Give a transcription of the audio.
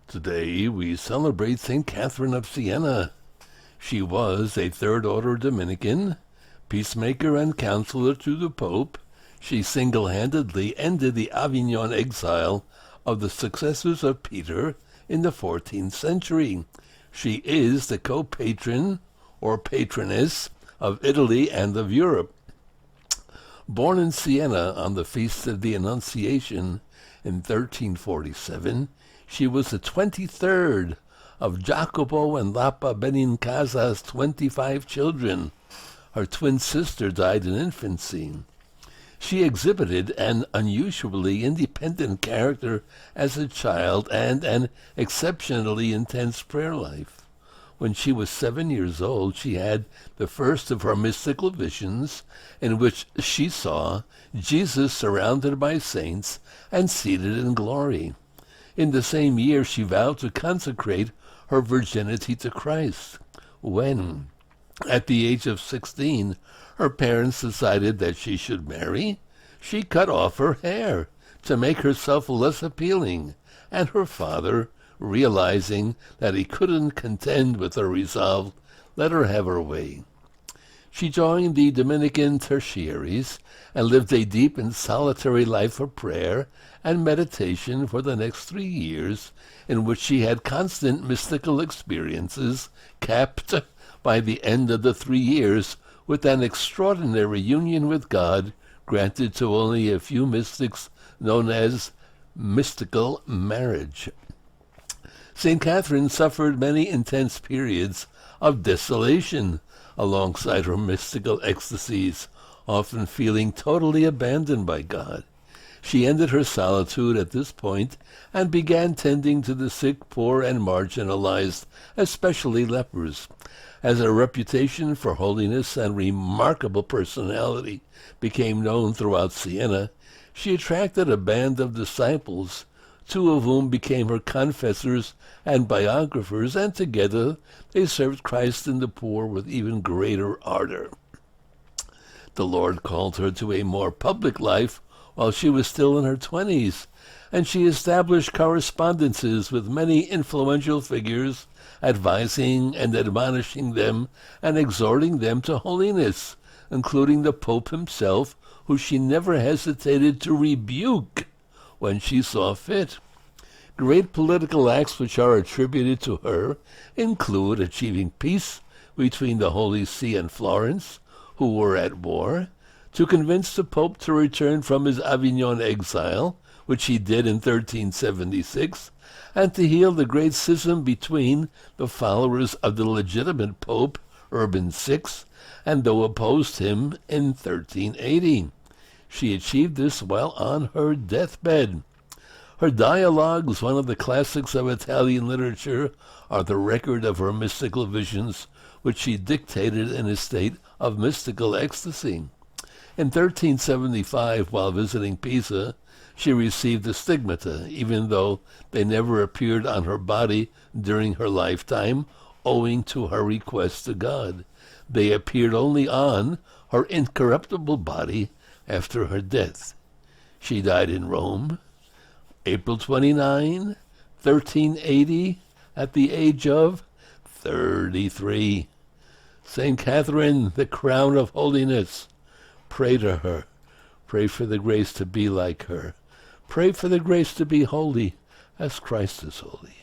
Today we celebrate St. Catherine of Siena. She was a third-order Dominican, peacemaker and counselor to the Pope. She single-handedly ended the Avignon exile of the successors of Peter in the 14th century. She is the co-patron or patroness of Italy and of Europe. Born in Siena on the Feast of the Annunciation in 1347, she was the 23rd of Jacopo and Lapa Benincasa's 25 children. Her twin sister died in infancy. She exhibited an unusually independent character as a child and an exceptionally intense prayer life. When she was 7 years old, she had the first of her mystical visions in which she saw Jesus surrounded by saints and seated in glory. In the same year, she vowed to consecrate her virginity to Christ. When, at the age of 16, her parents decided that she should marry, she cut off her hair to make herself less appealing, and her father, realizing that he couldn't contend with her resolve, let her have her way. She joined the Dominican tertiaries and lived a deep and solitary life of prayer and meditation for the next 3 years, in which she had constant mystical experiences, capped by the end of the 3 years with an extraordinary union with God granted to only a few mystics, known as mystical marriage. St. Catherine suffered many intense periods of desolation alongside her mystical ecstasies, often feeling totally abandoned by God. She ended her solitude at this point and began tending to the sick, poor, and marginalized, especially lepers. As her reputation for holiness and remarkable personality became known throughout Siena, she attracted a band of disciples, 2 of whom became her confessors and biographers, and together they served Christ and the poor with even greater ardor. The Lord called her to a more public life while she was still in her 20s, and she established correspondences with many influential figures, advising and admonishing them and exhorting them to holiness, including the Pope himself, who she never hesitated to rebuke when she saw fit. Great political acts which are attributed to her include achieving peace between the Holy See and Florence, who were at war, to convince the Pope to return from his Avignon exile, which he did in 1376, and to heal the great schism between the followers of the legitimate Pope, Urban VI, and those opposed him in 1380. She achieved this while on her deathbed. Her dialogues, one of the classics of Italian literature, are the record of her mystical visions, which she dictated in a state of mystical ecstasy. In 1375, while visiting Pisa, she received the stigmata, even though they never appeared on her body during her lifetime, owing to her request to God. They appeared only on her incorruptible body after her death. She died in Rome, April 29, 1380, at the age of 33. St. Catherine, the crown of holiness, pray to her. Pray for the grace to be like her. Pray for the grace to be holy as Christ is holy.